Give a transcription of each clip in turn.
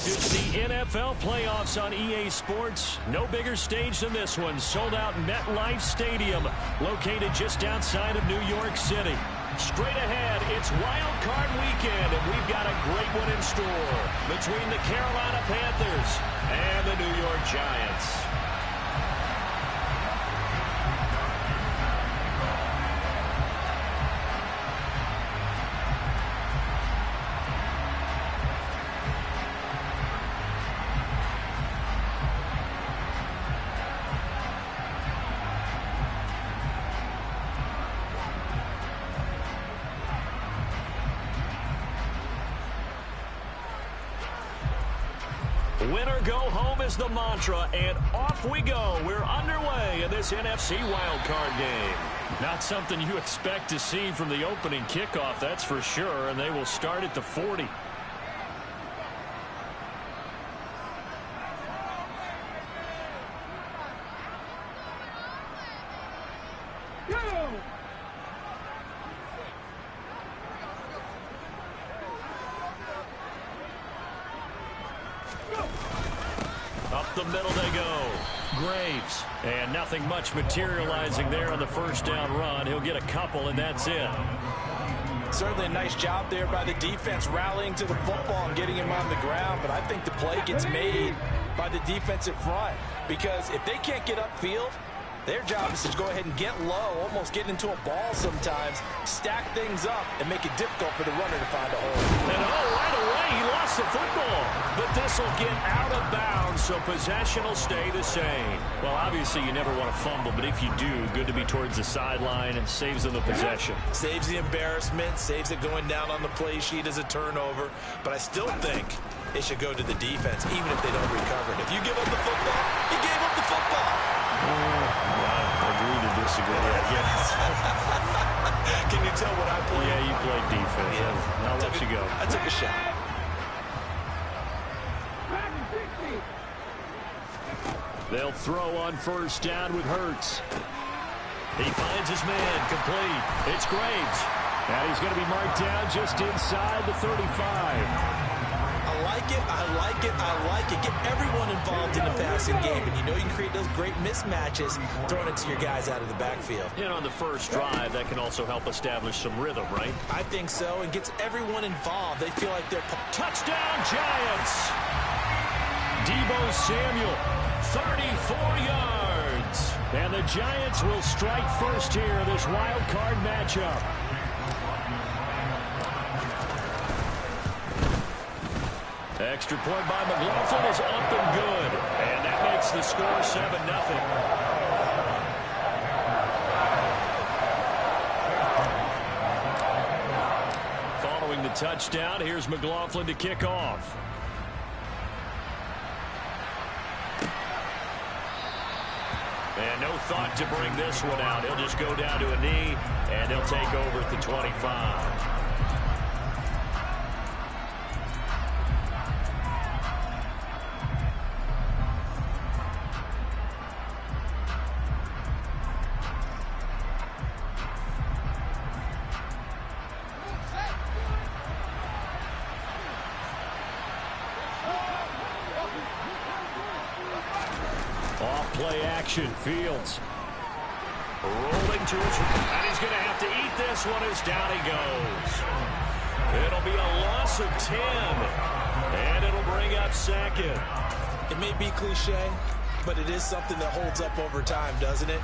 It's the NFL playoffs on EA Sports. No bigger stage than this one. Sold out MetLife Stadium, located just outside of New York City. Straight ahead, it's Wild Card Weekend, and we've got a great one in store between the Carolina Panthers and the New York Giants. Winner go home is the mantra, and off we go. We're underway in this NFC wildcard game. Not something you expect to see from the opening kickoff, that's for sure, and they will start at the 40. Up the middle they go. Graves. And nothing much materializing there on the first down run. He'll get a couple, and that's it. Certainly a nice job there by the defense rallying to the football and getting him on the ground. But I think the play gets made by the defensive front. Because if they can't get upfield, their job is to go ahead and get low, almost get into a ball sometimes, stack things up, and make it difficult for the runner to find a hole. And right away, he lost the football. But this will get out of bounds, so possession will stay the same. Well, obviously, you never want to fumble, but if you do, good to be towards the sideline and saves them the possession. Saves the embarrassment, saves it going down on the play sheet as a turnover. But I still think it should go to the defense, even if they don't recover it. If you give up the football, you gave up the football. I agree to disagree, I guess. Can you tell what I play? Yeah, you played defense. Yeah. I'll let you go. I took a shot. They'll throw on first down with Hurts. He finds his man, complete. It's Graves. And he's going to be marked down just inside the 35. I like it, I like it, I like it. Get everyone involved in the passing game, and you know you can create those great mismatches throwing it to your guys out of the backfield. And on the first drive, that can also help establish some rhythm, right? I think so, and gets everyone involved. They feel like they're... Touchdown, Giants! Deebo Samuel, 34 yards. And the Giants will strike first here in this wild card matchup. Extra point by McLaughlin is up and good. And that makes the score 7-0. Following the touchdown, here's McLaughlin to kick off. And no thought to bring this one out. He'll just go down to a knee, and they'll take over at the 25. Off-play action, Fields. Rolling to his right, and he's going to have to eat this one as down he goes. It'll be a loss of 10, and it'll bring up second. It may be cliche, but it is something that holds up over time, doesn't it?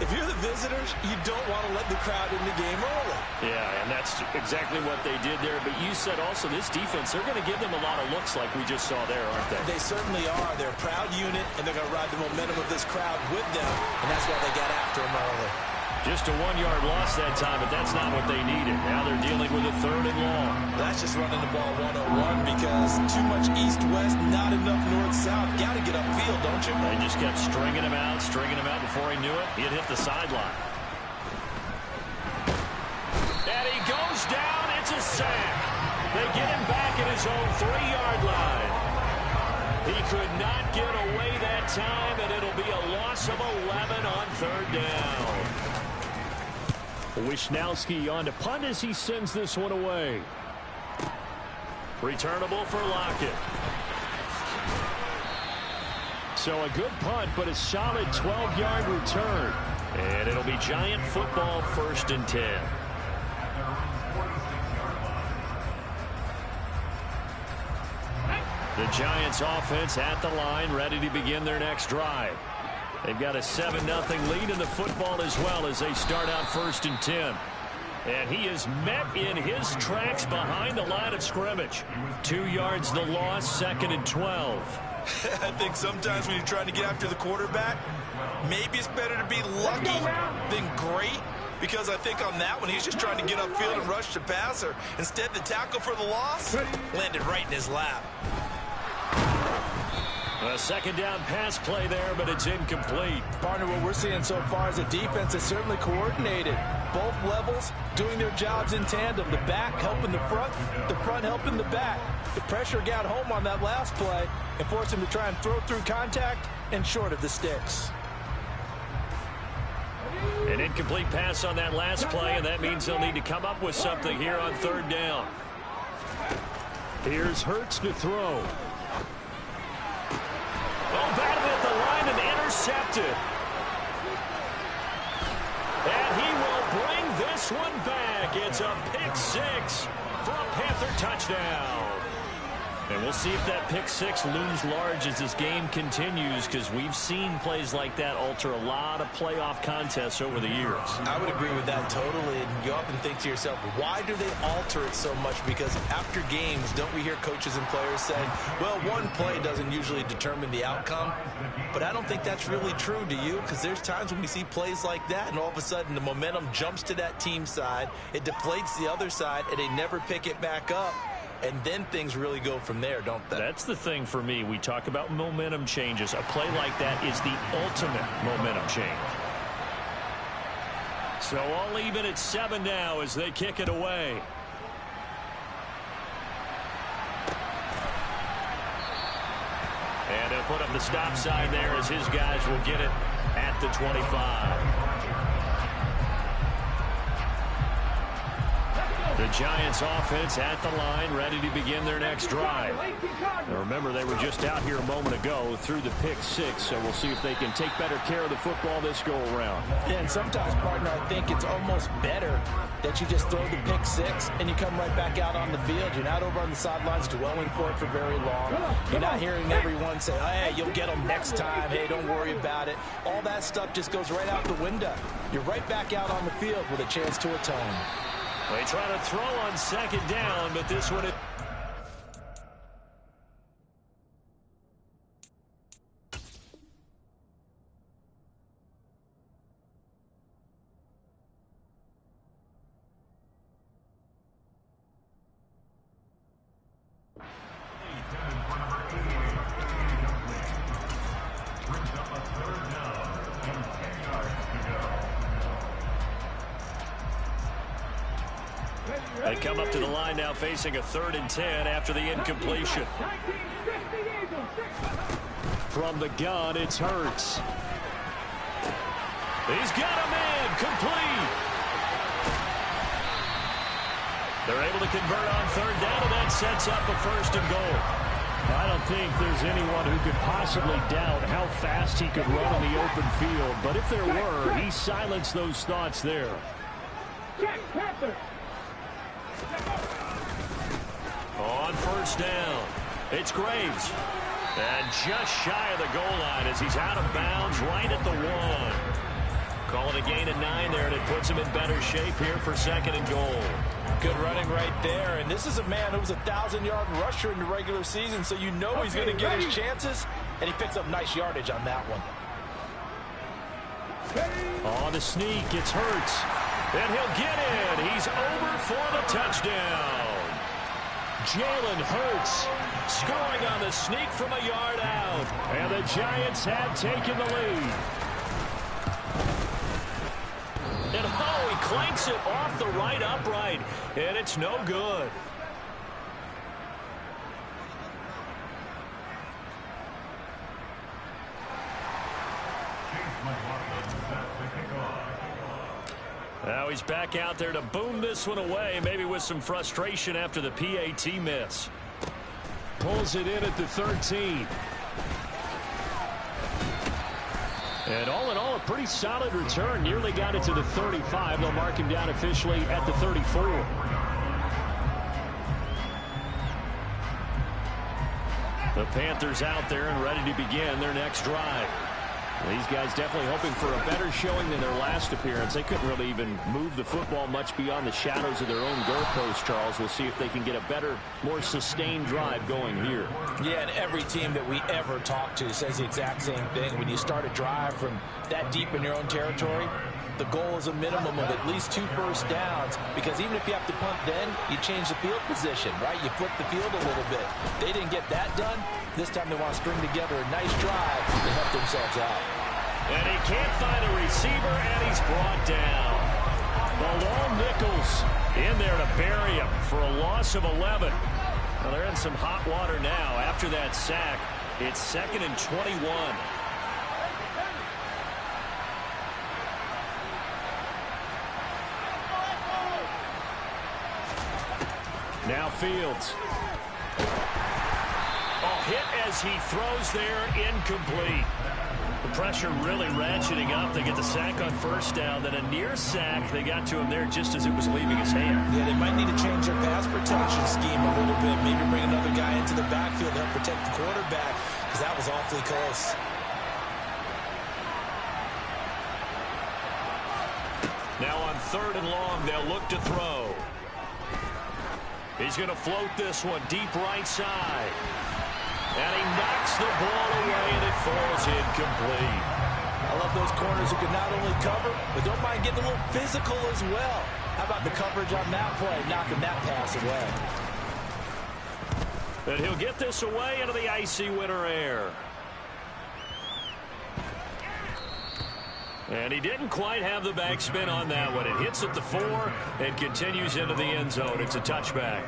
If you're the visitors, you don't want to let the crowd in the game early. Yeah, and that's exactly what they did there. But you said also this defense, they're going to give them a lot of looks like we just saw there, aren't they? They certainly are. They're a proud unit, and they're going to ride the momentum of this crowd with them, and that's why they got after them early. Just a 1-yard loss that time, but that's not what they needed. Now they're dealing with a 3rd and long. That's just running the ball 101 because too much east-west, not enough north-south. Got to get upfield, don't you? They just kept stringing him out before he knew it. He had hit the sideline. And he goes down. It's a sack. They get him back at his own 3-yard line. He could not get away that time, and it'll be a loss of 11 on 3rd down. Wisnowski on to punt as he sends this one away. Returnable for Lockett. So a good punt, but a solid 12-yard return. And it'll be Giant football, 1st and 10. The Giants offense at the line, ready to begin their next drive. They've got a 7-0 lead in the football as well as they start out 1st and 10. And he is met in his tracks behind the line of scrimmage. 2 yards the loss, 2nd and 12. I think sometimes when you're trying to get after the quarterback, maybe it's better to be lucky than great. Because I think on that one, he's just trying to get upfield and rush the passer. Instead, the tackle for the loss landed right in his lap. A 2nd down pass play there, but it's incomplete. Partner, what we're seeing so far is a defense that's certainly coordinated. Both levels doing their jobs in tandem. The back helping the front helping the back. The pressure got home on that last play and forced him to try and throw through contact and short of the sticks. An incomplete pass on that last play, and that means they'll need to come up with something here on 3rd down. Here's Hurts to throw. Oh, batted at the line and intercepted. And he will bring this one back. It's a pick 6 for a Panther touchdown. And we'll see if that pick 6 looms large as this game continues, because we've seen plays like that alter a lot of playoff contests over the years. I would agree with that totally. And you often think to yourself, why do they alter it so much? Because after games, don't we hear coaches and players say, well, one play doesn't usually determine the outcome. But I don't think that's really true, do you? Because there's times when we see plays like that, and all of a sudden the momentum jumps to that team side. It deflates the other side, and they never pick it back up. And then things really go from there, don't they? That's the thing for me. We talk about momentum changes. A play like that is the ultimate momentum change. So all even at 7 now as they kick it away. And they'll put up the stop sign there as his guys will get it at the 25. The Giants offense at the line, ready to begin their next drive. Now remember, they were just out here a moment ago through the pick 6, so we'll see if they can take better care of the football this go-around. Yeah, and sometimes, partner, I think it's almost better that you just throw the pick 6 and you come right back out on the field. You're not over on the sidelines dwelling for it for very long. You're not hearing everyone say, hey, you'll get them next time. Hey, don't worry about it. All that stuff just goes right out the window. You're right back out on the field with a chance to atone. They try to throw on 2nd down, but this one... They come up to the line now facing a 3rd and 10 after the incompletion. From the gun, it's Hurts. He's got a man complete. They're able to convert on 3rd down, and that sets up a 1st and goal. I don't think there's anyone who could possibly doubt how fast he could run in the open field. But if there were, he silenced those thoughts there. On 1st down, it's Graves. And just shy of the goal line as he's out of bounds right at the 1. Call it a gain of 9 there, and it puts him in better shape here for 2nd and goal. Good running right there. And this is a man who was a 1,000-yard rusher in the regular season, so you know he's going to get his chances, and he picks up nice yardage on that one. On the sneak, it's Hurts. And he'll get in. He's over for the touchdown. Jalen Hurts scoring on the sneak from a yard out. And the Giants have taken the lead. And oh, he clanks it off the right upright. And it's no good. Now he's back out there to boom this one away, maybe with some frustration after the PAT miss. Pulls it in at the 13. And all in all, a pretty solid return. Nearly got it to the 35. They'll mark him down officially at the 34. The Panthers out there and ready to begin their next drive. These guys definitely hoping for a better showing than their last appearance. They couldn't really even move the football much beyond the shadows of their own goalpost, Charles. We'll see if they can get a better, more sustained drive going here. Yeah, and every team that we ever talk to says the exact same thing. When you start a drive from that deep in your own territory, the goal is a minimum of at least 2 first downs, because even if you have to punt then, you change the field position, right? You flip the field a little bit. They didn't get that done. This time they want to string together a nice drive to help themselves out. And he can't find a receiver, and he's brought down. Bilal Nichols in there to bury him for a loss of 11. Well, they're in some hot water now. After that sack, it's 2nd and 21. Now Fields. Hit as he throws there, incomplete. The pressure really ratcheting up. They get the sack on first down, then a near sack. They got to him there just as it was leaving his hand. Yeah, they might need to change their pass protection scheme a little bit. Maybe bring another guy into the backfield to help protect the quarterback, because that was awfully close. Now on 3rd and long, they'll look to throw. He's going to float this one deep right side. And he knocks the ball away, and it falls incomplete. I love those corners who can not only cover, but don't mind getting a little physical as well. How about the coverage on that play, knocking that pass away? And he'll get this away into the icy winter air. And he didn't quite have the backspin on that one. It hits at the 4 and continues into the end zone. It's a touchback.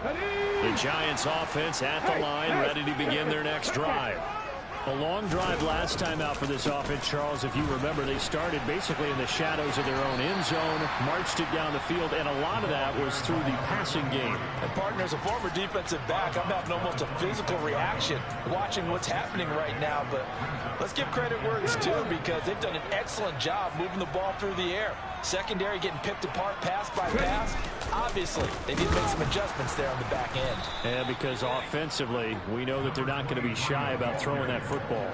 The Giants offense at the line, ready to begin their next drive. A long drive last time out for this offense, Charles. If you remember, they started basically in the shadows of their own end zone, marched it down the field, and a lot of that was through the passing game. And partner, as a former defensive back, I'm having almost a physical reaction watching what's happening right now. But let's give credit where it's due, because they've done an excellent job moving the ball through the air. Secondary getting picked apart pass by pass. Obviously, they need to make some adjustments there on the back end. Yeah, because offensively, we know that they're not going to be shy about throwing that football.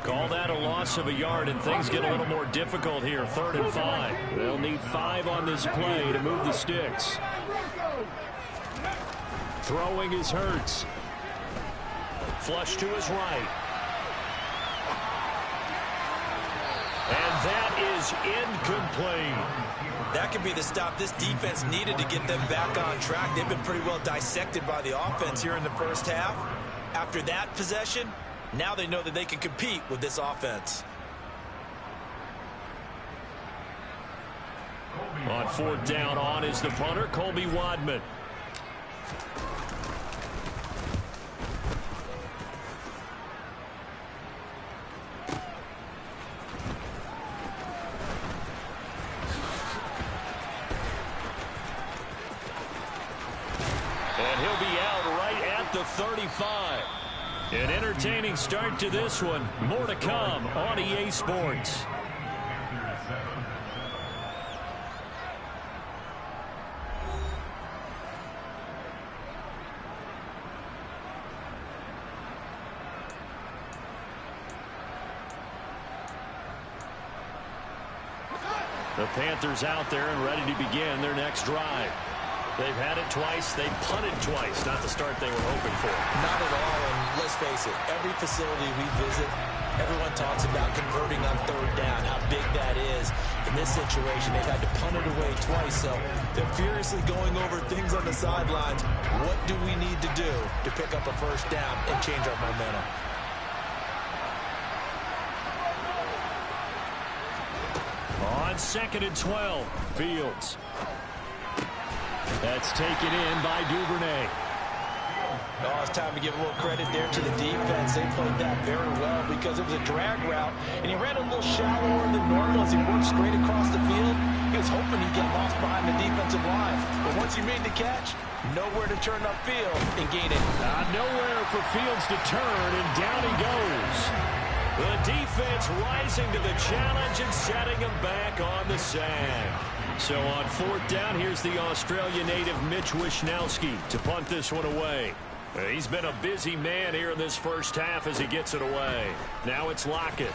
Call that a loss of a yard, and things get a little more difficult here. 3rd and 5. They'll need 5 on this play to move the sticks. Throwing is Hurts. Flush to his right. And that is incomplete. That could be the stop this defense needed to get them back on track. They've been pretty well dissected by the offense here in the first half. After that possession, now they know that they can compete with this offense. On 4th down, on is the punter, Colby Wadman. And he'll be out right at the 35. An entertaining start to this one. More to come on EA Sports. The Panthers out there and ready to begin their next drive. They've had it twice. They've punted twice. Not the start they were hoping for. Not at all, and let's face it, every facility we visit, everyone talks about converting on 3rd down, how big that is. In this situation, they've had to punt it away twice, so they're furiously going over things on the sidelines. What do we need to do to pick up a first down and change our momentum? On 2nd and 12, Fields. That's taken in by Duvernay. Oh, it's time to give a little credit there to the defense. They played that very well because it was a drag route, and he ran a little shallower than normal as he worked straight across the field. He was hoping he'd get lost behind the defensive line, but once he made the catch, nowhere to turn upfield and gain it. Nowhere for Fields to turn, and down he goes. The defense rising to the challenge and setting him back on the sack. So on 4th down, here's the Australia native Mitch Wishnowsky to punt this one away. He's been a busy man here in this first half as he gets it away. Now it's Lockett.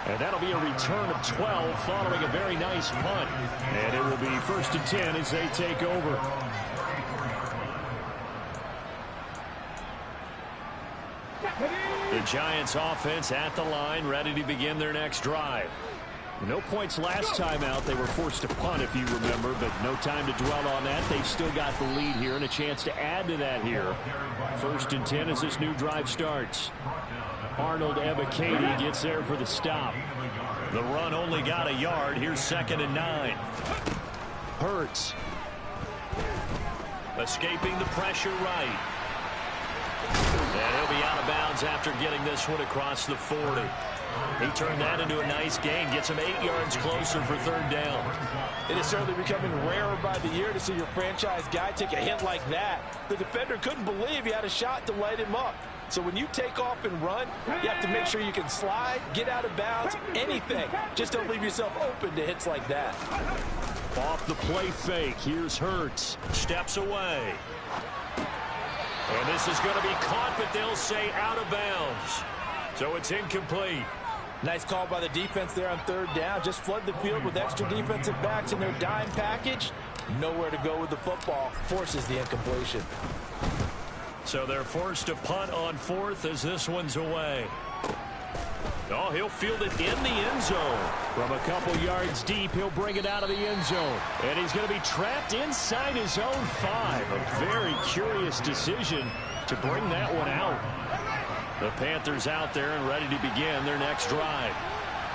And that'll be a return of 12 following a very nice punt. And it will be 1st and 10 as they take over. The Giants offense at the line, ready to begin their next drive. No points last time out. They were forced to punt, if you remember, but no time to dwell on that. They've still got the lead here and a chance to add to that here. 1st and 10 as this new drive starts. Arnold Ebiketie gets there for the stop. The run only got a yard. Here's 2nd and 9. Hurts. Escaping the pressure right. And he'll be out of bounds after getting this one across the 40. He turned that into a nice gain. Gets him 8 yards closer for 3rd down. It is certainly becoming rarer by the year to see your franchise guy take a hit like that. The defender couldn't believe he had a shot to light him up. So when you take off and run, you have to make sure you can slide, get out of bounds, anything. Just don't leave yourself open to hits like that. Off the play fake. Here's Hurts. Steps away. And this is going to be caught, but they'll say out of bounds. So it's incomplete. Nice call by the defense there on 3rd down. Just flood the field with extra defensive backs in their dime package. Nowhere to go with the football. Forces the incompletion. So they're forced to punt on 4th as this one's away. Oh, he'll field it in the end zone. From a couple yards deep, he'll bring it out of the end zone. And he's going to be trapped inside his own 5. A very curious decision to bring that one out. The Panthers out there and ready to begin their next drive.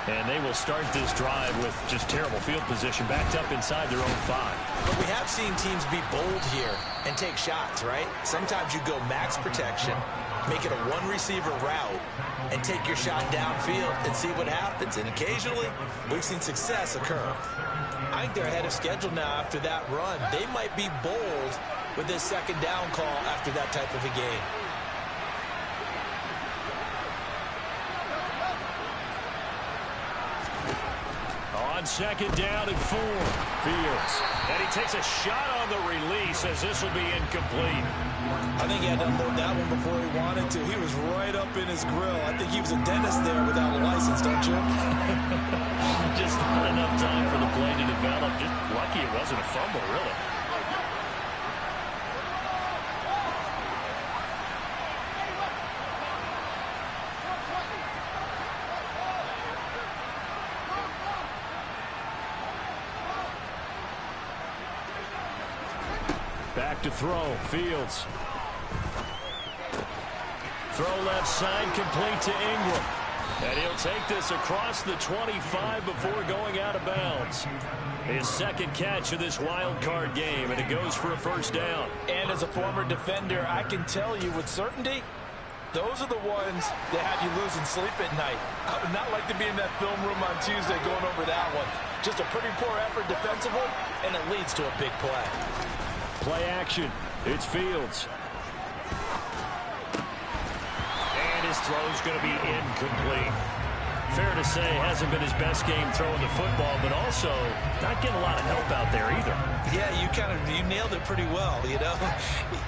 And they will start this drive with just terrible field position, backed up inside their own 5. But we have seen teams be bold here and take shots, right? Sometimes you go max protection, make it a one-receiver route, and take your shot downfield and see what happens. And occasionally, we've seen success occur. I think they're ahead of schedule now after that run. They might be bold with this 2nd down call after that type of a game. On 2nd down and 4, Fields. And he takes a shot on the release as this will be incomplete. I think he had to unload that one before he wanted to. He was right up in his grill. I think he was a dentist there without a license, don't you? Just not enough time for the play to develop. Just lucky it wasn't a fumble, really. Back to throw. Fields. Throw left side, complete to Ingram. And he'll take this across the 25 before going out of bounds. His 2nd catch of this wild card game, and it goes for a 1st down. And as a former defender, I can tell you with certainty, those are the ones that have you losing sleep at night. I would not like to be in that film room on Tuesday going over that one. Just a pretty poor effort defensively, and it leads to a big play. Play action. It's Fields. And his throw's going to be incomplete. Fair to say, hasn't been his best game throwing the football, but also not getting a lot of help out there either. Yeah, you nailed it pretty well, you know.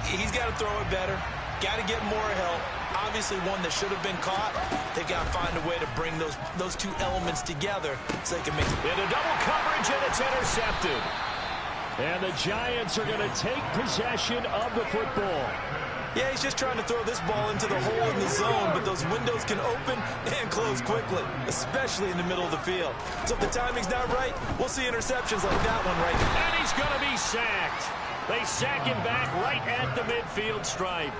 He's got to throw it better. Got to get more help. Obviously one that should have been caught. They got to find a way to bring those 2 elements together so they can make it. In a double coverage, and it's intercepted. And the Giants are going to take possession of the football. Yeah, he's just trying to throw this ball into the hole in the zone, but those windows can open and close quickly, especially in the middle of the field. So if the timing's not right, we'll see interceptions like that one right now. And he's going to be sacked. They sack him back right at the midfield stripe.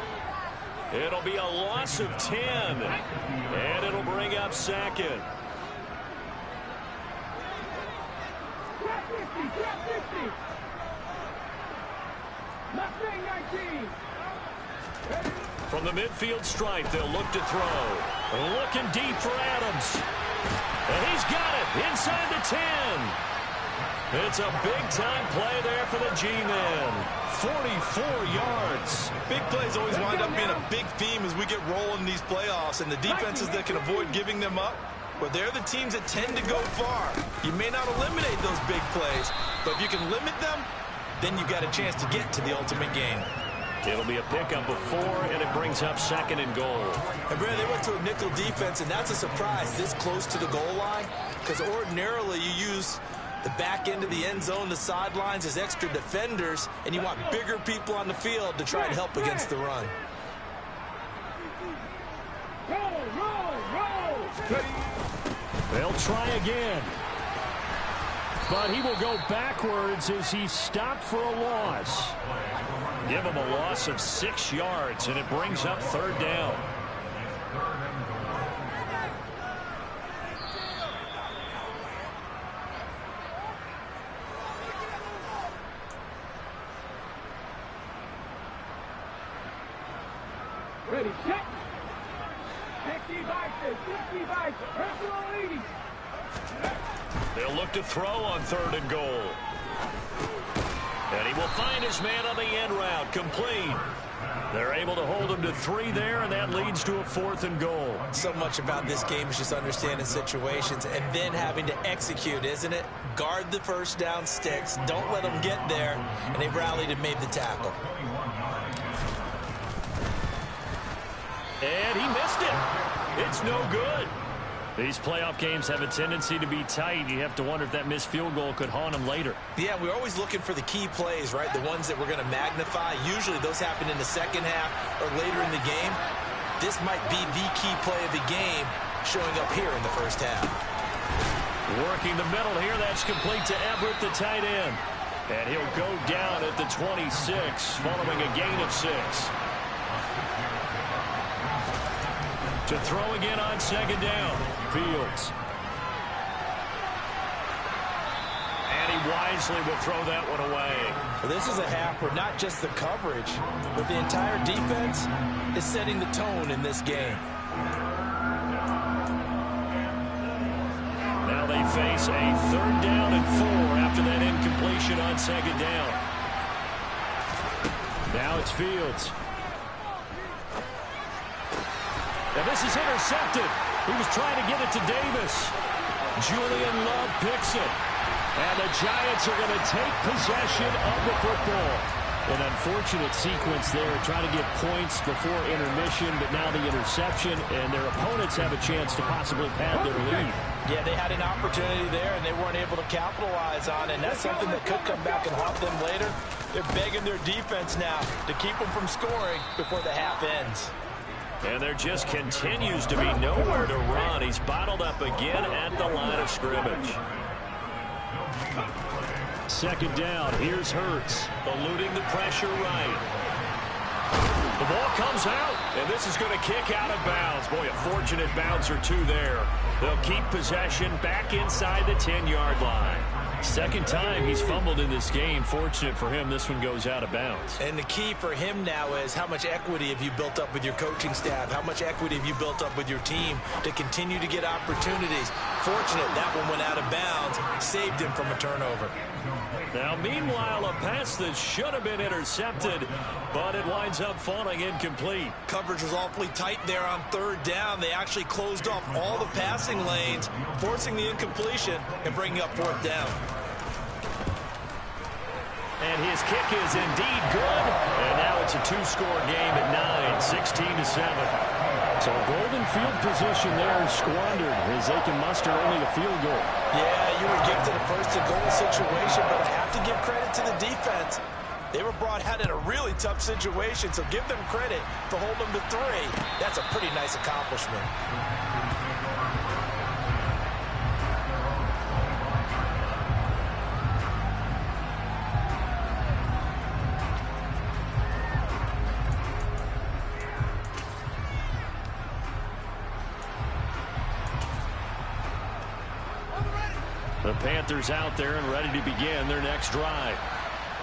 It'll be a loss of 10, and it'll bring up 2nd. From the midfield stripe, they'll look to throw. Looking deep for Adams. And he's got it inside the 10. It's a big-time play there for the G-men. 44 yards. Big plays always wind up being a big theme as we get rolling in these playoffs, and the defenses that can avoid giving them up, well, they're the teams that tend to go far. You may not eliminate those big plays, but if you can limit them, then you've got a chance to get to the ultimate game. It'll be a pickup of 4, and it brings up 2nd and goal. And Brad, they went to a nickel defense, and that's a surprise this close to the goal line, because ordinarily you use the back end of the end zone, the sidelines as extra defenders, and you want bigger people on the field to try and help against the run. They'll try again. But he will go backwards as he stopped for a loss. Give him a loss of 6 yards, and it brings up 3rd down. Ready, check. 65, personal leading. They'll look to throw on 3rd and goal. And he will find his man on the end route, complete. They're able to hold him to 3 there, and that leads to a 4th and goal. So much about this game is just understanding situations and then having to execute, isn't it? Guard the first down sticks. Don't let them get there. And they rallied and made the tackle. And he missed it. It's no good. These playoff games have a tendency to be tight. You have to wonder if that missed field goal could haunt him later. Yeah, we're always looking for the key plays, right? The ones that we're going to magnify. Usually those happen in the second half or later in the game. This might be the key play of the game showing up here in the first half. Working the middle here. That's complete to Everett, the tight end. And he'll go down at the 26 following a gain of 6. To throw again on 2nd down. Fields. And he wisely will throw that one away. Well, this is a half where not just the coverage, but the entire defense is setting the tone in this game. Now they face a 3rd down and 4 after that incompletion on 2nd down. Now it's Fields. And this is intercepted. He was trying to get it to Davis. Julian Love picks it. And the Giants are going to take possession of the football. An unfortunate sequence there, trying to get points before intermission, but now the interception, and their opponents have a chance to possibly pad their lead. Yeah, they had an opportunity there, and they weren't able to capitalize on it. And that's something that could come back and haunt them later. They're begging their defense now to keep them from scoring before the half ends. And there just continues to be nowhere to run. He's bottled up again at the line of scrimmage. 2nd down. Here's Hurts, eluding the pressure right. The ball comes out, and this is going to kick out of bounds. Boy, a fortunate bounce or 2 there. They'll keep possession back inside the 10-yard line. 2nd time he's fumbled in this game. Fortunate for him, this one goes out of bounds. And the key for him now is how much equity have you built up with your coaching staff? How much equity have you built up with your team to continue to get opportunities? Fortunate that one went out of bounds, saved him from a turnover. Now, meanwhile, a pass that should have been intercepted, but it winds up falling incomplete. Coverage was awfully tight there on 3rd down. They actually closed off all the passing lanes, forcing the incompletion and bringing up 4th down. And his kick is indeed good. And now it's a 2-score game at 9, 16-7. So golden field position there squandered as they can muster only a field goal. Yeah, you were gifted a 1st and goal situation, but I have to give credit to the defense. They were brought out in a really tough situation, so give them credit for holding them to 3. That's a pretty nice accomplishment. The Panthers out there and ready to begin their next drive.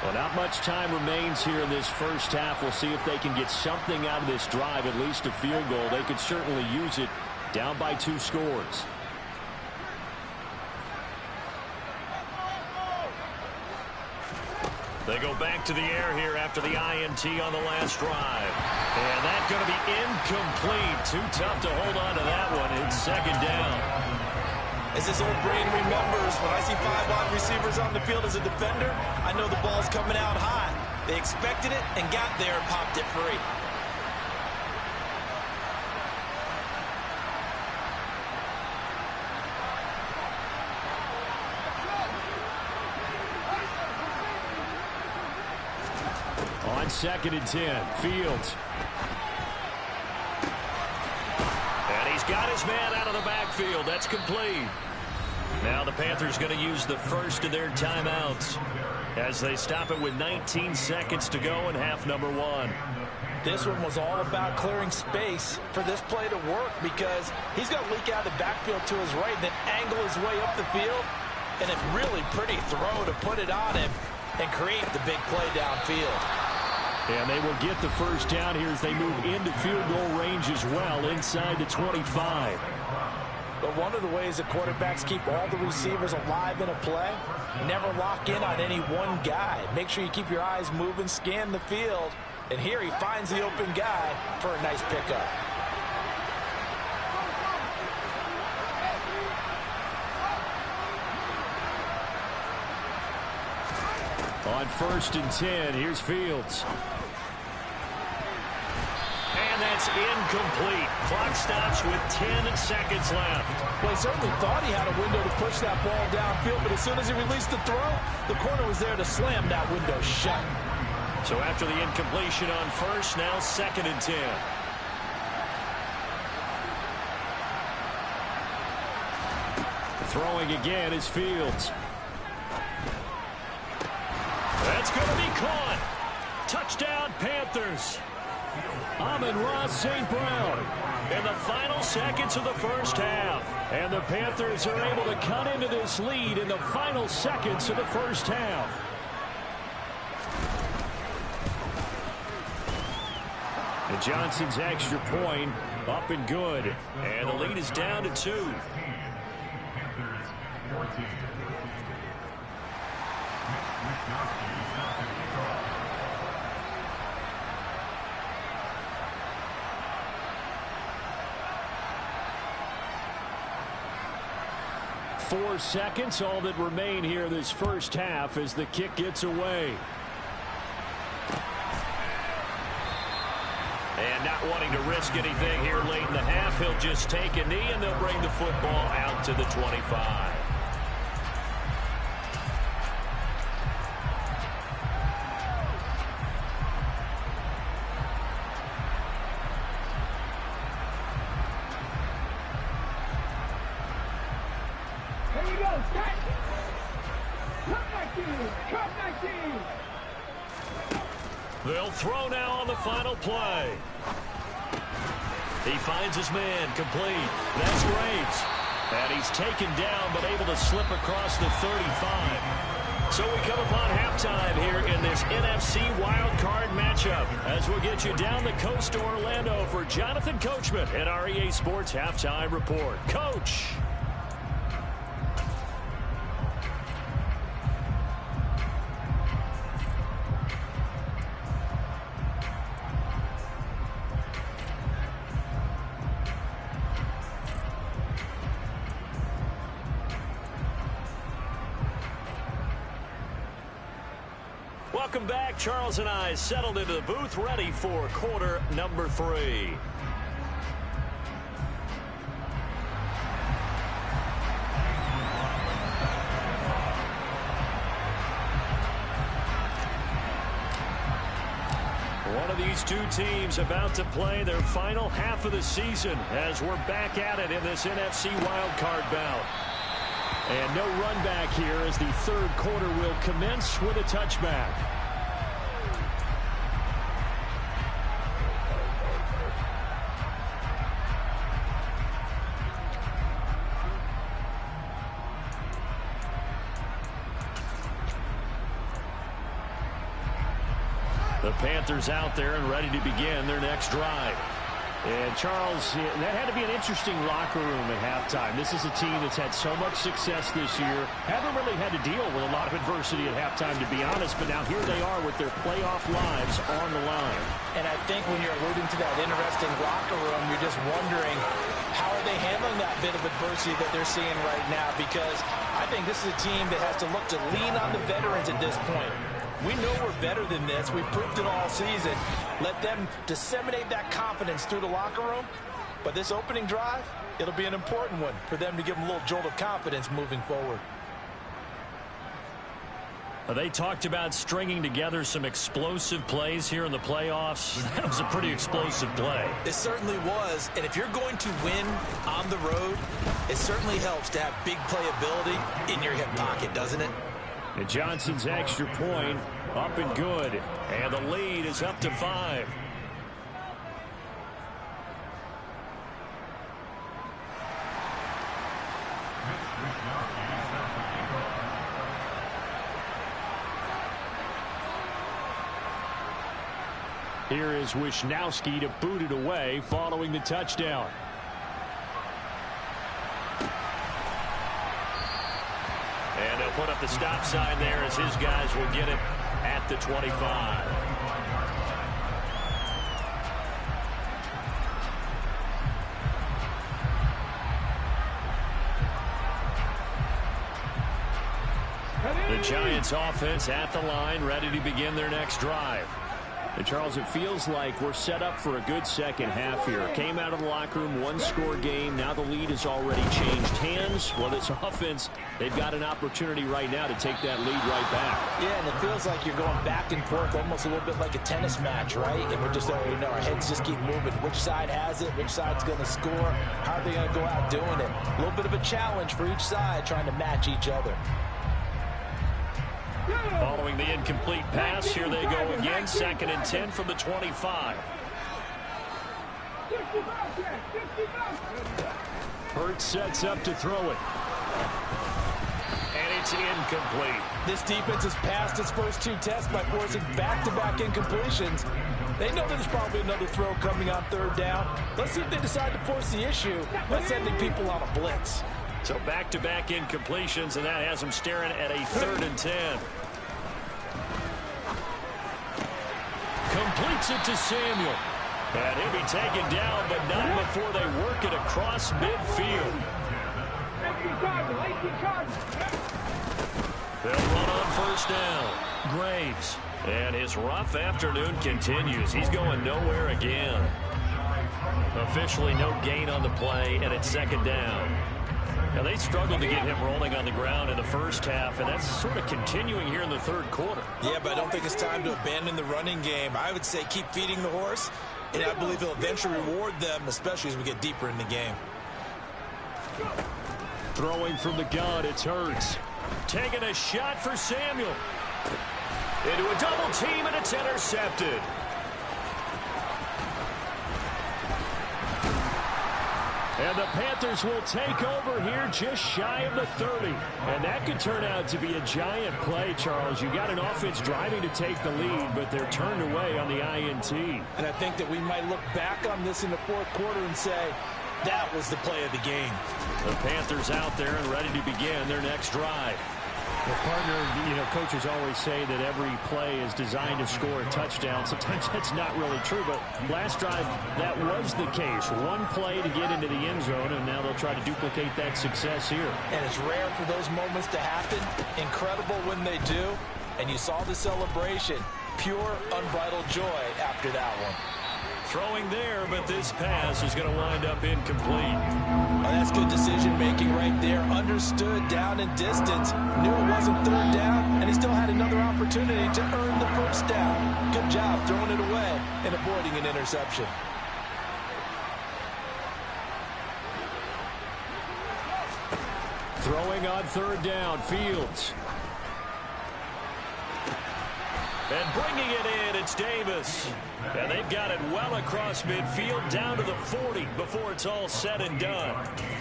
Well, not much time remains here in this first half. We'll see if they can get something out of this drive, at least a field goal. They could certainly use it down by 2 scores. They go back to the air here after the INT on the last drive. And that's going to be incomplete. Too tough to hold on to that one. It's second down. As this old brain remembers, when I see 5 wide receivers on the field as a defender, I know the ball's coming out hot. They expected it and got there and popped it free. On 2nd and 10, Fields. And he's got his man out of the backfield. That's complete. Now the Panthers going to use the first of their timeouts as they stop it with 19 seconds to go in half number 1. This one was all about clearing space for this play to work because he's going to leak out of the backfield to his right, then angle his way up the field, and a really pretty throw to put it on him and create the big play downfield. And they will get the first down here as they move into field goal range as well, inside the 25. But one of the ways that quarterbacks keep all the receivers alive in a play, never lock in on any one guy. Make sure you keep your eyes moving, scan the field, and here he finds the open guy for a nice pickup. On 1st and 10, here's Fields. And that's incomplete. Clock stops with 10 seconds left. Well, he certainly thought he had a window to push that ball downfield, but as soon as he released the throw, the corner was there to slam that window shut. So after the incompletion on 1st, now 2nd and 10. Throwing again is Fields. That's going to be caught. Touchdown, Panthers. Amon-Ra St. Brown in the final seconds of the first half. And the Panthers are able to cut into this lead in the final seconds of the first half. And Johnson's extra point up and good. And the lead is down to 2. Four seconds, all that remain here this first half as the kick gets away. And not wanting to risk anything here late in the half, he'll just take a knee and they'll bring the football out to the 25. They'll throw now on the final play. He finds his man complete. That's Graves. And he's taken down but able to slip across the 35. So we come upon halftime here in this NFC wildcard matchup as we'll get you down the coast to Orlando for Jonathan Coachman at our EA Sports Halftime Report. Coach. Welcome back. Charles and I settled into the booth, ready for quarter number 3. One of these two teams about to play their final half of the season as we're back at it in this NFC wildcard bout. And no run back here as the third quarter will commence with a touchback. The Panthers out there and ready to begin their next drive. And Charles, that had to be an interesting locker room at halftime. This is a team that's had so much success this year. Haven't really had to deal with a lot of adversity at halftime, to be honest. But now here they are with their playoff lives on the line. And I think when you're alluding to that interesting locker room, you're just wondering how are they handling that bit of adversity that they're seeing right now? Because I think this is a team that has to look to lean on the veterans at this point. We know we're better than this. We've proved it all season. Let them disseminate that confidence through the locker room. But this opening drive, it'll be an important one for them to give them a little jolt of confidence moving forward. They talked about stringing together some explosive plays here in the playoffs. That was a pretty explosive play. It certainly was. And if you're going to win on the road, it certainly helps to have big playability in your hip pocket, doesn't it? And Johnson's extra point up and good. And the lead is up to 5. Here is Wisnowski to boot it away following the touchdown. And they'll put up the stop sign there as his guys will get it at the 25. The Giants offense at the line, ready to begin their next drive. And Charles, it feels like we're set up for a good second half here. Came out of the locker room, one-score game. Now the lead has already changed hands. Well, this offense, they've got an opportunity right now to take that lead right back. Yeah, and it feels like you're going back and forth almost a little bit like a tennis match, right? And we're just, you know, our heads just keep moving. Which side has it? Which side's going to score? How are they going to go out doing it? A little bit of a challenge for each side trying to match each other. Following the incomplete pass, here they go again. 2nd and 10 from the 25. Hurts sets up to throw it. And it's incomplete. This defense has passed its first 2 tests by forcing back-to-back incompletions. They know there's probably another throw coming on 3rd down. Let's see if they decide to force the issue by sending people on a blitz. So back-to-back incompletions, and that has them staring at a 3rd and 10. Completes it to Samuel. And he'll be taken down, but not before they work it across midfield. They'll run on 1st down. Graves. And his rough afternoon continues. He's going nowhere again. Officially no gain on the play, and it's 2nd down. Now, they struggled to get him rolling on the ground in the first half, and that's sort of continuing here in the 3rd quarter. Yeah, but I don't think it's time to abandon the running game. I would say keep feeding the horse, and I believe he'll eventually reward them, especially as we get deeper in the game. Throwing from the gun, it's Hurts. Taking a shot for Samuel. Into a double team, and it's intercepted. And the Panthers will take over here just shy of the 30. And that could turn out to be a giant play, Charles. You got an offense driving to take the lead, but they're turned away on the INT. And I think that we might look back on this in the 4th quarter and say, that was the play of the game. The Panthers out there and ready to begin their next drive. Well, partner, you know, coaches always say that every play is designed to score a touchdown. Sometimes that's not really true, but last drive, that was the case. One play to get into the end zone, and now they'll try to duplicate that success here. And it's rare for those moments to happen. Incredible when they do. And you saw the celebration. Pure, unbridled joy after that one. Throwing there, but this pass is going to wind up incomplete. Oh, that's good decision-making right there. Understood down and distance. Knew it wasn't 3rd down, and he still had another opportunity to earn the 1st down. Good job throwing it away and avoiding an interception. Throwing on 3rd down, Fields. And bringing it in, it's Davis. And they've got it well across midfield, down to the 40 before it's all said and done.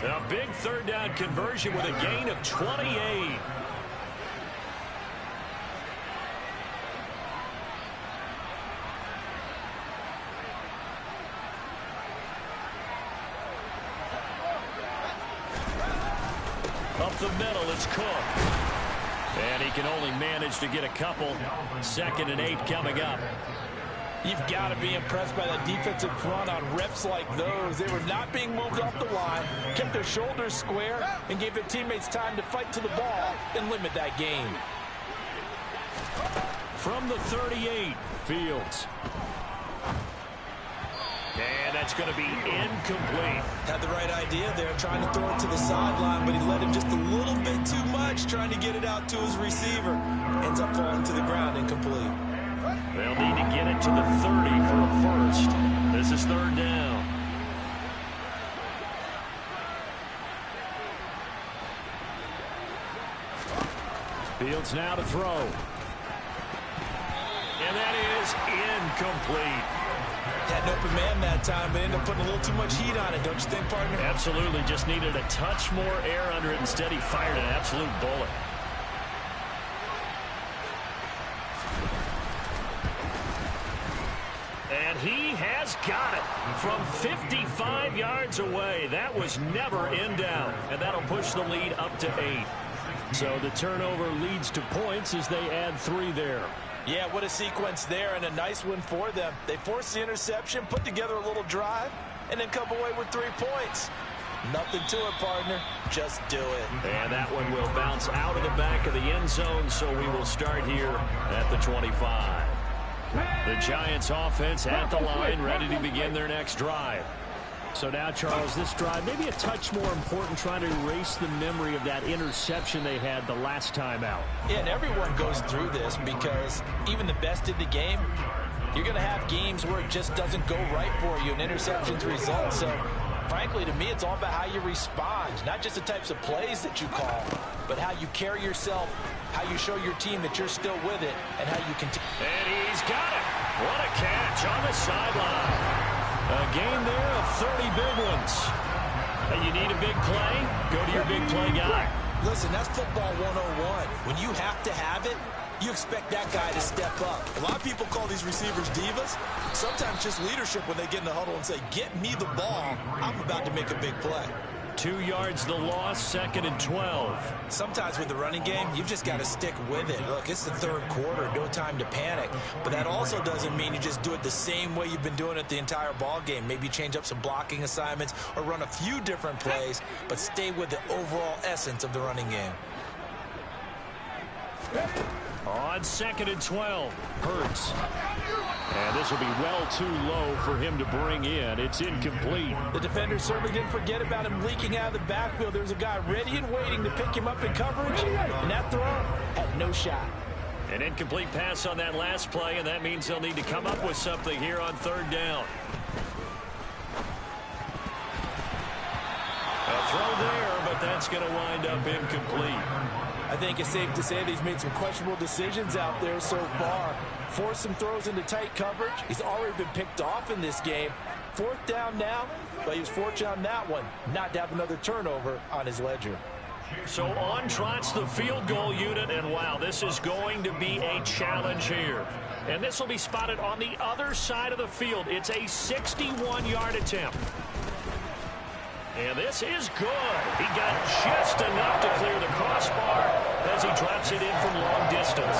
A big 3rd down conversion with a gain of 28. the middle. It's Cook. And he can only manage to get a couple. 2nd and 8 coming up. You've got to be impressed by that defensive front on reps like those. They were not being moved off the line, kept their shoulders square, and gave their teammates time to fight to the ball and limit that gain. From the 38, Fields. And that's going to be incomplete. Had the right idea there, trying to throw it to the sideline, but he let him just a little bit too much, trying to get it out to his receiver. Ends up falling to the ground, incomplete. They'll need to get it to the 30 for a first. This is 3rd down. Fields now to throw. And that is incomplete. Had an open man that time, but ended up putting a little too much heat on it, don't you think, partner? Absolutely. Just needed a touch more air under it. Instead, he fired an absolute bullet. And he has got it from 55 yards away. That was never in doubt. And that'll push the lead up to 8. So the turnover leads to points as they add 3 there. Yeah, what a sequence there, and a nice one for them. They forced the interception, put together a little drive, and then come away with 3 points. Nothing to it, partner. Just do it. And that one will bounce out of the back of the end zone, so we will start here at the 25. The Giants offense at the line, ready to begin their next drive. So now, Charles, this drive maybe a touch more important, trying to erase the memory of that interception they had the last time out. Yeah, and everyone goes through this because even the best in the game, you're going to have games where it just doesn't go right for you, and interceptions result. So, frankly, to me, it's all about how you respond, not just the types of plays that you call, but how you carry yourself, how you show your team that you're still with it, and how you continue. And he's got it. What a catch on the sideline. A gain there of 30 big ones. And you need a big play, go to your big play guy. Listen, that's football 101. When you have to have it, you expect that guy to step up. A lot of people call these receivers divas. Sometimes just leadership when they get in the huddle and say, get me the ball. I'm about to make a big play. 2 yards the loss, 2nd and 12. Sometimes with the running game, you've just got to stick with it. Look, it's the 3rd quarter, no time to panic. But that also doesn't mean you just do it the same way you've been doing it the entire ball game. Maybe change up some blocking assignments or run a few different plays, but stay with the overall essence of the running game. On 2nd and 12, Hurts. And this will be well too low for him to bring in. It's incomplete. The defender certainly didn't forget about him leaking out of the backfield. There's a guy ready and waiting to pick him up in coverage, and that throw had no shot. An incomplete pass on that last play, and that means they'll need to come up with something here on 3rd down. A throw there, but that's going to wind up incomplete. I think it's safe to say that he's made some questionable decisions out there so far. Forced some throws into tight coverage. He's already been picked off in this game. 4th down now, but he was fortunate on that one not to have another turnover on his ledger. So on trots the field goal unit, and wow, this is going to be a challenge here. And this will be spotted on the other side of the field. It's a 61-yard attempt. And this is good. He got just enough to clear the crossbar as he drops it in from long distance.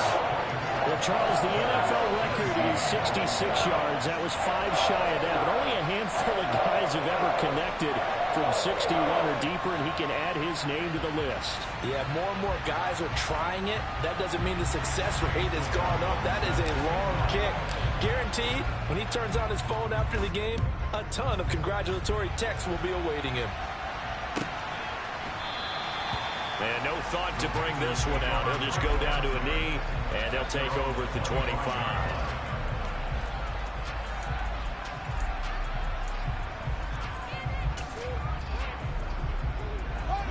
Well, Charles, the NFL record is 66 yards. That was 5 shy of that, but only a handful of guys have ever connected from 61 or deeper, and he can add his name to the list. Yeah, more and more guys are trying it. That doesn't mean the success rate has gone up. That is a long kick. Guaranteed, when he turns on his phone after the game, a ton of congratulatory texts will be awaiting him. And no thought to bring this one out. He'll just go down to a knee, and they'll take over at the 25.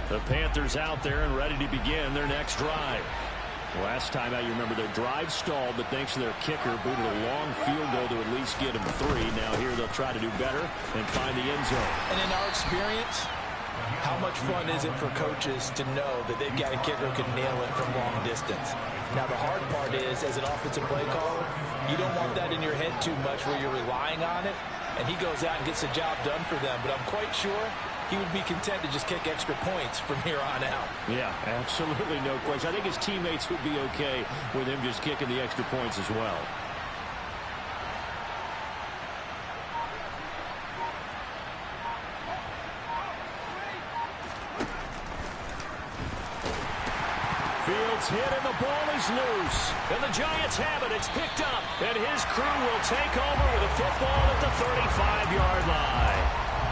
The Panthers out there and ready to begin their next drive. Last time out, you remember their drive stalled, but thanks to their kicker, booted a long field goal to at least get them 3. Now here they'll try to do better and find the end zone. And in our experience, how much fun is it for coaches to know that they've got a kicker who can nail it from long distance? Now, the hard part is, as an offensive play caller, you don't want that in your head too much where you're relying on it, and he goes out and gets the job done for them. But I'm quite sure he would be content to just kick extra points from here on out. Yeah, absolutely no question. I think his teammates would be okay with him just kicking the extra points as well. Fields hit and the ball is loose. And the Giants have it. It's picked up. And his crew will take over with the football at the 35-yard line.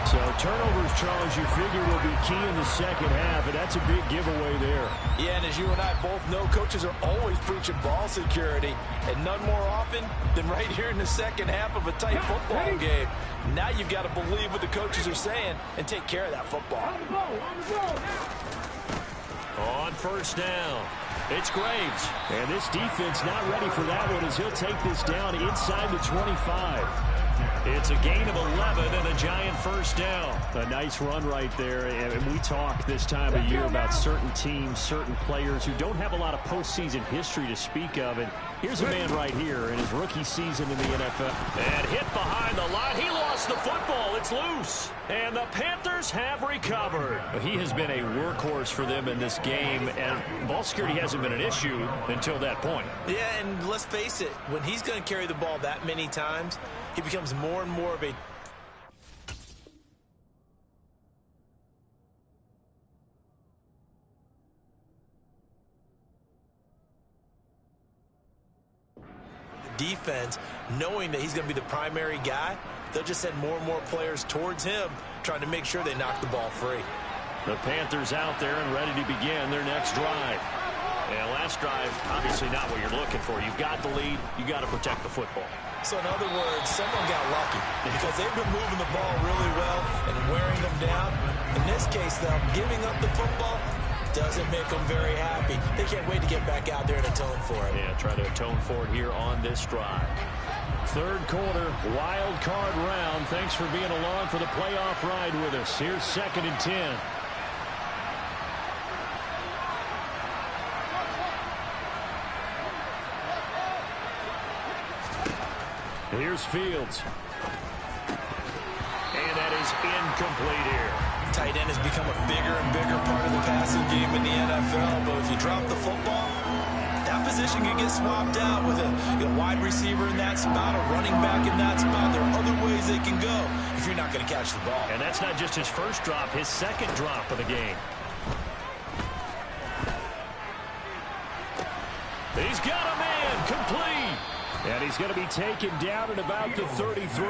So turnovers, Charles, you figure will be key in the second half, and that's a big giveaway there. Yeah, and as you and I both know, coaches are always preaching ball security, and none more often than right here in the second half of a tight football game. Now you've got to believe what the coaches are saying and take care of that football. On first down, it's Graves. And this defense not ready for that one as he'll take this down inside the 25. It's a gain of 11 and a Giant first down. A nice run right there. And we talk this time of year about certain teams, certain players who don't have a lot of postseason history to speak of. And here's a man right here in his rookie season in the NFL. And hit behind the line. He lost the football. It's loose. And the Panthers have recovered. He has been a workhorse for them in this game, and ball security hasn't been an issue until that point. Yeah, and let's face it, when he's going to carry the ball that many times, he becomes more and more of a defense, knowing that he's going to be the primary guy. They'll just send more and more players towards him, trying to make sure they knock the ball free. The Panthers out there and ready to begin their next drive. Yeah, last drive, obviously not what you're looking for. You've got the lead. You got to protect the football. So in other words, someone got lucky because they've been moving the ball really well and wearing them down. In this case, though, giving up the football doesn't make them very happy. They can't wait to get back out there and atone for it. Yeah, try to atone for it here on this drive. Third quarter, wild card round. Thanks for being along for the playoff ride with us. Here's 2nd and 10. Here's Fields. And that is incomplete here. Tight end has become a bigger and bigger part of the passing game in the NFL, but if you drop the football, that position can get swapped out with a wide receiver in that spot, a running back in that spot. There are other ways they can go if you're not going to catch the ball. And that's not just his first drop, his second drop of the game. He's got a man, complete. And he's going to be taken down at about the 33.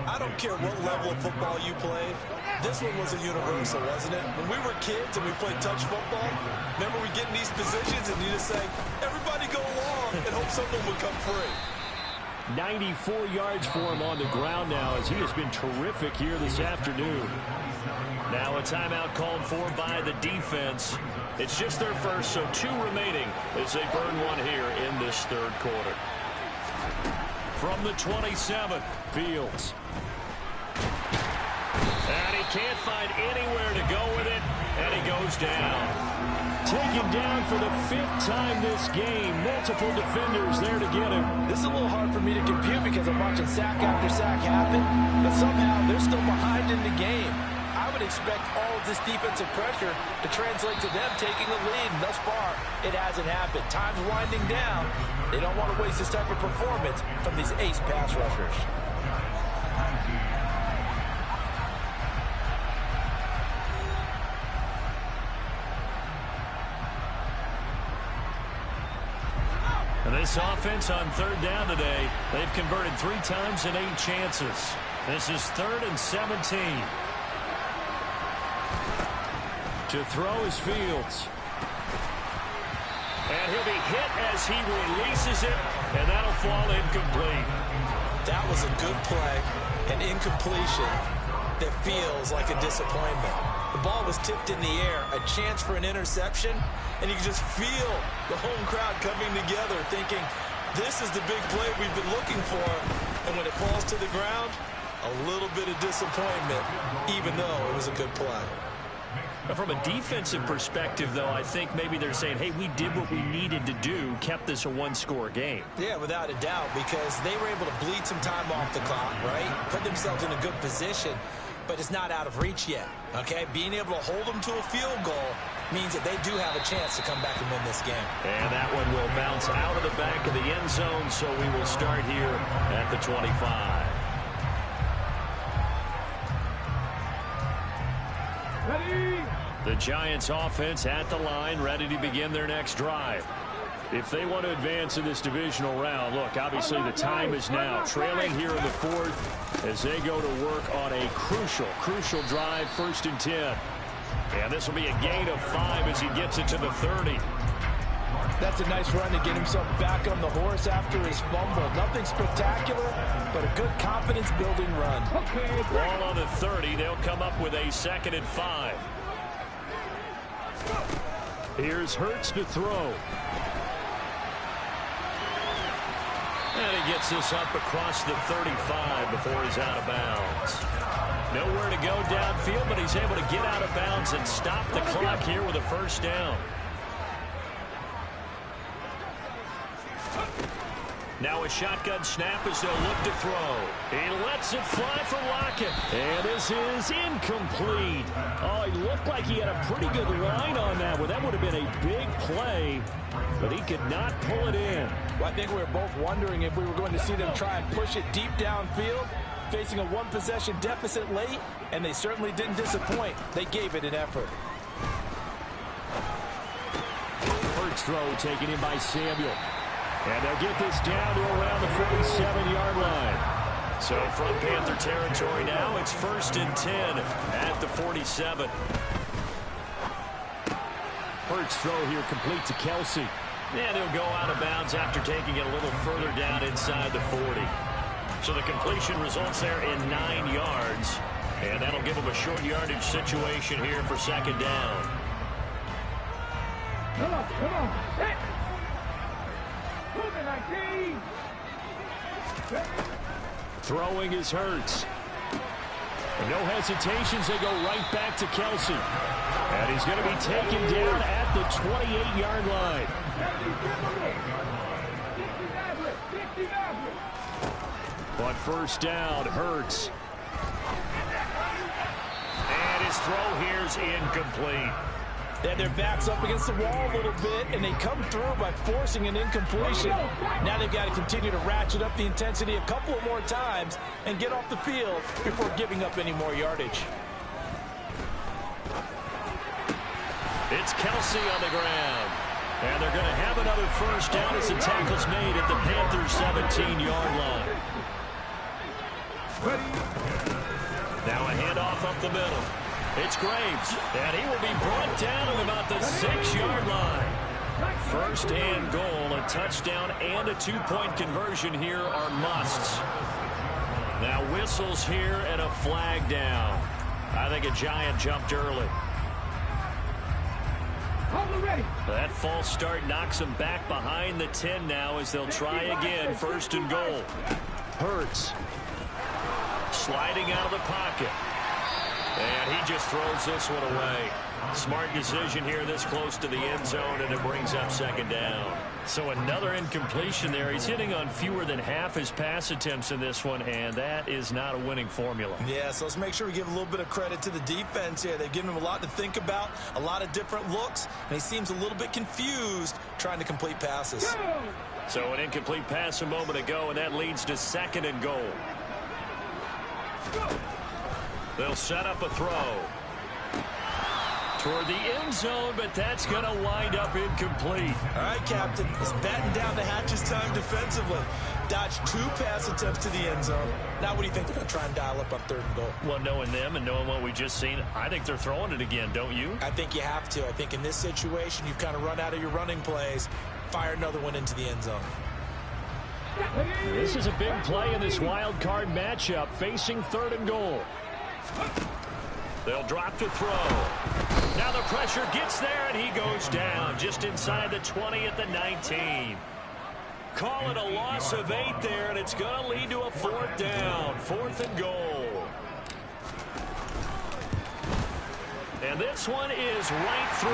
I don't care what level of football you played. This one was a universal, wasn't it? When we were kids and we played touch football, remember we get in these positions and you just say, everybody go along and hope someone will come free. 94 yards for him on the ground now as he has been terrific here this afternoon. Now a timeout called for by the defense. It's just their first, so 2 remaining as they burn one here in this third quarter. From the 27, Fields. And he can't find anywhere to go with it, and he goes down. Taken down for the 5th time this game. Multiple defenders there to get him. This is a little hard for me to compute because I'm watching sack after sack happen, but somehow they're still behind in the game. I would expect all of this defensive pressure to translate to them taking the lead, and thus far, it hasn't happened. Time's winding down. They don't want to waste this type of performance from these ace pass rushers. And this offense on third down today, they've converted 3 times in 8 chances. This is 3rd and 17. To throw is Fields. And he'll be hit as he releases it, and that'll fall incomplete. That was a good play, an incompletion that feels like a disappointment. The ball was tipped in the air, a chance for an interception, and you can just feel the home crowd coming together thinking, this is the big play we've been looking for. And when it falls to the ground, a little bit of disappointment, even though it was a good play. From a defensive perspective, though, I think maybe they're saying, hey, we did what we needed to do, kept this a 1-score game. Yeah, without a doubt, because they were able to bleed some time off the clock, right? Put themselves in a good position. but it's not out of reach yet. Okay, being able to hold them to a field goal means that they do have a chance to come back and win this game. And that one will bounce out of the back of the end zone, so we will start here at the 25. Ready? The Giants offense at the line, ready to begin their next drive. If they want to advance in this divisional round, look, obviously the time is now. Trailing here in the fourth as they go to work on a crucial drive, 1st and 10. And this will be a gain of 5 as he gets it to the 30. That's a nice run to get himself back on the horse after his fumble. Nothing spectacular, but a good confidence-building run. Ball on the 30. They'll come up with a 2nd and 5. Here's Hurts to throw. And he gets this up across the 35 before he's out of bounds. Nowhere to go downfield, but he's able to get out of bounds and stop the clock here with a 1st down. Now a shotgun snap as they'll look to throw. He lets it fly for Lockett. And this is incomplete. Oh, he looked like he had a pretty good line on that one. That would have been a big play, but he could not pull it in. Well, I think we were both wondering if we were going to see them try and push it deep downfield, facing a 1-possession deficit late, and they certainly didn't disappoint. They gave it an effort. Hurts throw taken in by Samuel. And they'll get this down to around the 47-yard line. So from Panther territory now, it's 1st and 10 at the 47. Hurts throw here complete to Kelsey. And he'll go out of bounds after taking it a little further down inside the 40. So the completion results there in 9 yards. And that'll give him a short yardage situation here for 2nd down. Come on. Hit. Moving 19. Throwing is Hurts. And no hesitations, they go right back to Kelsey. And he's going to be taken down at the 28-yard line. On 1st down, Hurts. And his throw here's incomplete. They had their backs up against the wall a little bit, and they come through by forcing an incompletion. Now they've got to continue to ratchet up the intensity a couple of more times and get off the field before giving up any more yardage. It's Kelsey on the ground. And they're going to have another 1st down as the tackle's made at the Panthers' 17-yard line. Now a handoff up the middle. It's Graves, and he will be brought down at about the 6-yard line. 1st and goal, a touchdown and a 2-point conversion here are musts. Now whistles here and a flag down. I think a Giant jumped early. That false start knocks him back behind the 10 now as they'll try again, 1st and goal. Hurts sliding out of the pocket. And he just throws this one away. Smart decision here this close to the end zone, and it brings up 2nd down. So another incompletion there. He's hitting on fewer than half his pass attempts in this one, and that is not a winning formula. Yeah, so let's make sure we give a little bit of credit to the defense here. They've given him a lot to think about, a lot of different looks, and he seems a little bit confused trying to complete passes. So an incomplete pass a moment ago, and that leads to 2nd and goal. They'll set up a throw toward the end zone, but that's going to wind up incomplete. All right, Captain, it's batten down the hatches time defensively. Dodged 2 pass attempts to the end zone. Now what do you think they're going to try and dial up on 3rd and goal? Well, knowing them and knowing what we just seen, I think they're throwing it again, don't you? I think you have to. I think in this situation, you've kind of run out of your running plays. Fire another one into the end zone. This is a big play in this wild card matchup, facing 3rd and goal. They'll drop to throw. Now the pressure gets there, and he goes down just inside the 20 at the 19. Call it a loss of 8 there, and it's going to lead to a 4th down. 4th and goal. And this one is right through,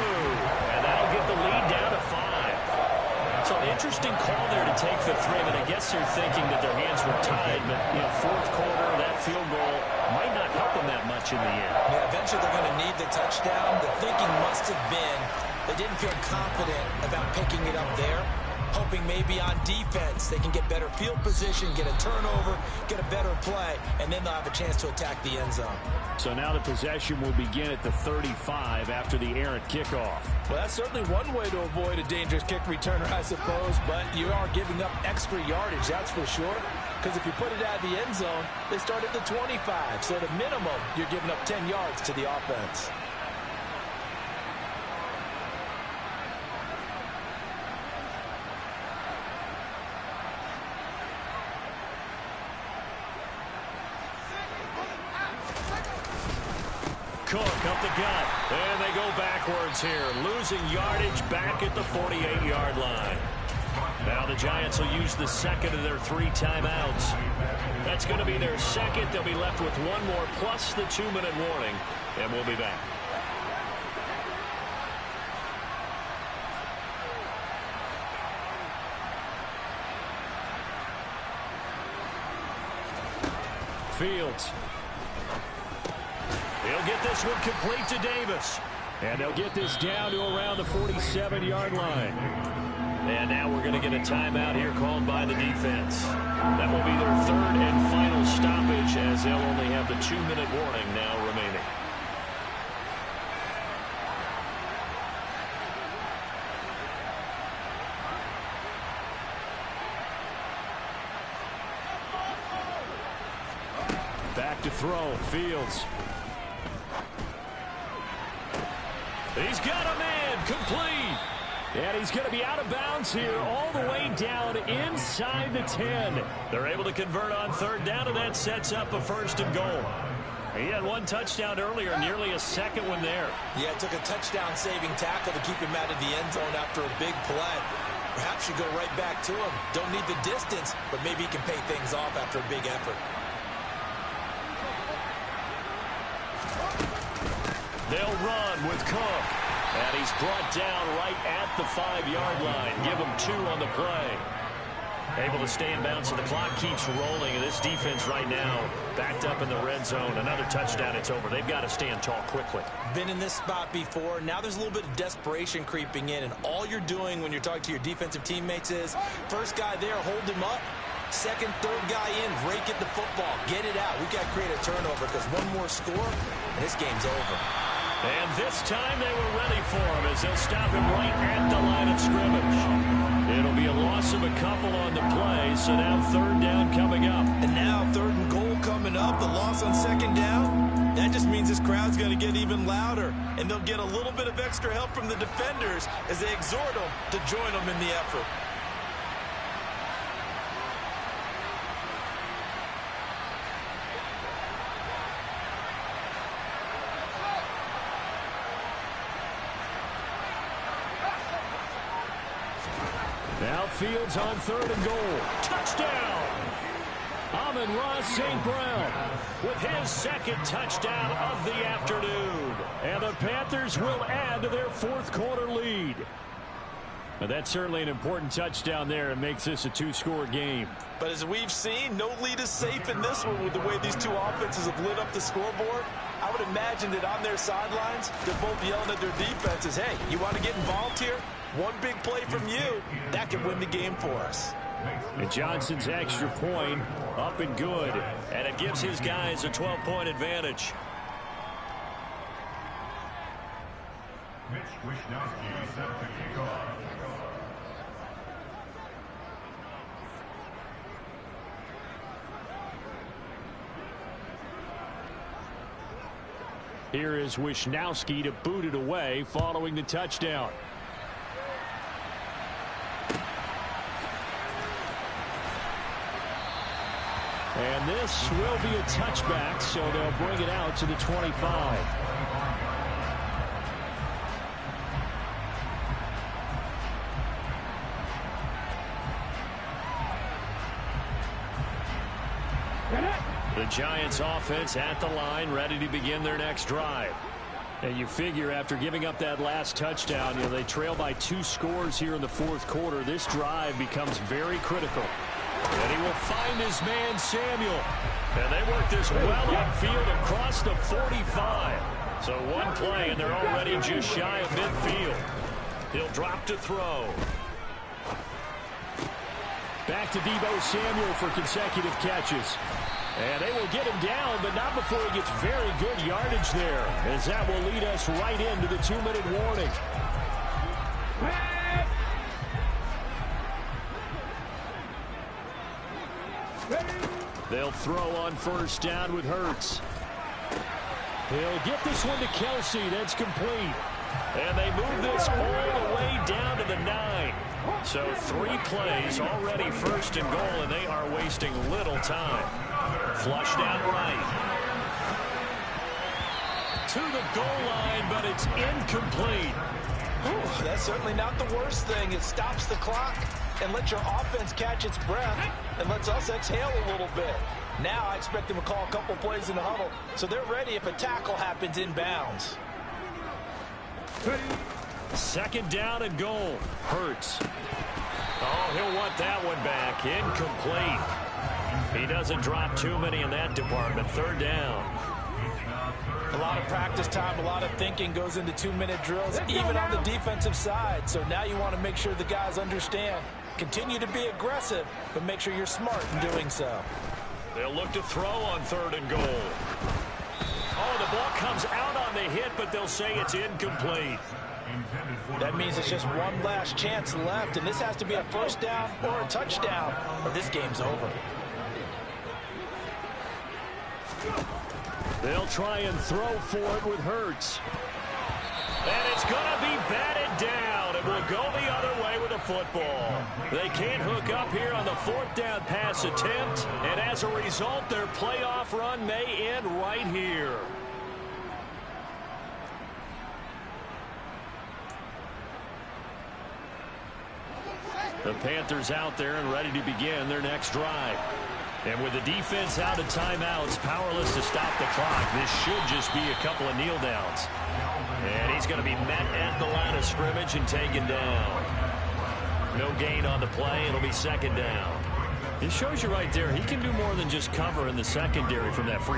and that'll get the lead down to 5. So an interesting call there to take the 3, but I guess they're thinking that their hands were tied, but 4th quarter, that field goal might not not help them that much in the end. Yeah, eventually they're going to need the touchdown. The thinking must have been they didn't feel confident about picking it up there, hoping maybe on defense they can get better field position, get a turnover, get a better play, and then they'll have a chance to attack the end zone. So now the possession will begin at the 35 after the errant kickoff. Well, that's certainly one way to avoid a dangerous kick returner, I suppose, but you are giving up extra yardage, that's for sure. Because if you put it out of the end zone, they start at the 25. So at a minimum, you're giving up 10 yards to the offense. Cook up the gut, and they go backwards here, losing yardage back at the 48-yard line. Now the Giants will use the second of their 3 timeouts. That's going to be their second. They'll be left with one more plus the 2-minute warning, and we'll be back. Fields. He'll get this one complete to Davis. And they'll get this down to around the 47-yard line. And now we're going to get a timeout here called by the defense. That will be their 3rd and final stoppage, as they'll only have the 2-minute warning now remaining. Back to throw. Fields. He's got a man complete. And he's going to be out of bounds here all the way down inside the 10. They're able to convert on 3rd down, and that sets up a 1st and goal. He had 1 touchdown earlier, nearly a second one there. Yeah, it took a touchdown-saving tackle to keep him out of the end zone after a big play. Perhaps you go right back to him. Don't need the distance, but maybe he can pay things off after a big effort. They'll run with Cook. And he's brought down right at the 5-yard line. Give him 2 on the play. Able to stay in bounds, so the clock keeps rolling. And this defense right now backed up in the red zone. Another touchdown, it's over. They've got to stand tall quickly. Been in this spot before. Now there's a little bit of desperation creeping in. And all you're doing when you're talking to your defensive teammates is, first guy there, hold him up. Second, third guy in, rake at the football. Get it out. We've got to create a turnover because one more score, and this game's over. And this time they were ready for him as they'll stop him right at the line of scrimmage. It'll be a loss of a couple on the play, so now 3rd down coming up. And now 3rd and goal coming up, the loss on 2nd down. That just means this crowd's going to get even louder, and they'll get a little bit of extra help from the defenders as they exhort them to join them in the effort. Now Fields on 3rd and goal. Touchdown! Amon-Ra St. Brown with his 2nd touchdown of the afternoon. And the Panthers will add to their 4th quarter lead. But that's certainly an important touchdown there. It makes this a 2-score game. But as we've seen, no lead is safe in this one with the way these two offenses have lit up the scoreboard. I would imagine that on their sidelines, they're both yelling at their defenses, hey, you want to get involved here? One big play from you, that could win the game for us. And Johnson's extra point up and good. And it gives his guys a 12-point advantage. Mitch Wishnowsky set to kick off. Here is Wishnowsky to boot it away following the touchdown. And this will be a touchback, so they'll bring it out to the 25. The Giants offense at the line, ready to begin their next drive. And you figure after giving up that last touchdown, they trail by 2 scores here in the 4th quarter. This drive becomes very critical. And he will find his man, Samuel. And they work this well upfield across the 45. So one play, and they're already just shy of midfield. He'll drop to throw. Back to Deebo Samuel for consecutive catches. And they will get him down, but not before he gets very good yardage there, as that will lead us right into the 2-minute warning. They'll throw on first down with Hurts. He'll get this one to Kelsey. That's complete. And they move this all the way down to the 9. So 3 plays already first and goal, and they are wasting little time. Flushed out right. To the goal line, but it's incomplete. Ooh, that's certainly not the worst thing. It stops the clock and lets your offense catch its breath and lets us exhale a little bit. Now I expect them to call a couple plays in the huddle so they're ready if a tackle happens inbounds. Second down and goal. Hurts. Oh, he'll want that one back. Incomplete. He doesn't drop too many in that department. Third down. A lot of practice time, a lot of thinking goes into 2-minute drills, even on the defensive side. So now you want to make sure the guys understand. Continue to be aggressive, but make sure you're smart in doing so. They'll look to throw on third and goal. Oh, the ball comes out on the hit, but they'll say it's incomplete. That means it's just one last chance left, and this has to be a first down or a touchdown, or this game's over. They'll try and throw for it with Hurts. And it's going to be batted down. It will go the other way with the football. They can't hook up here on the 4th down pass attempt, and as a result, their playoff run may end right here. The Panthers out there and ready to begin their next drive. And with the defense out of timeouts, powerless to stop the clock, this should just be a couple of kneel downs. And he's going to be met at the line of scrimmage and taken down. No gain on the play. It'll be second down. It shows you right there, he can do more than just cover in the secondary from that free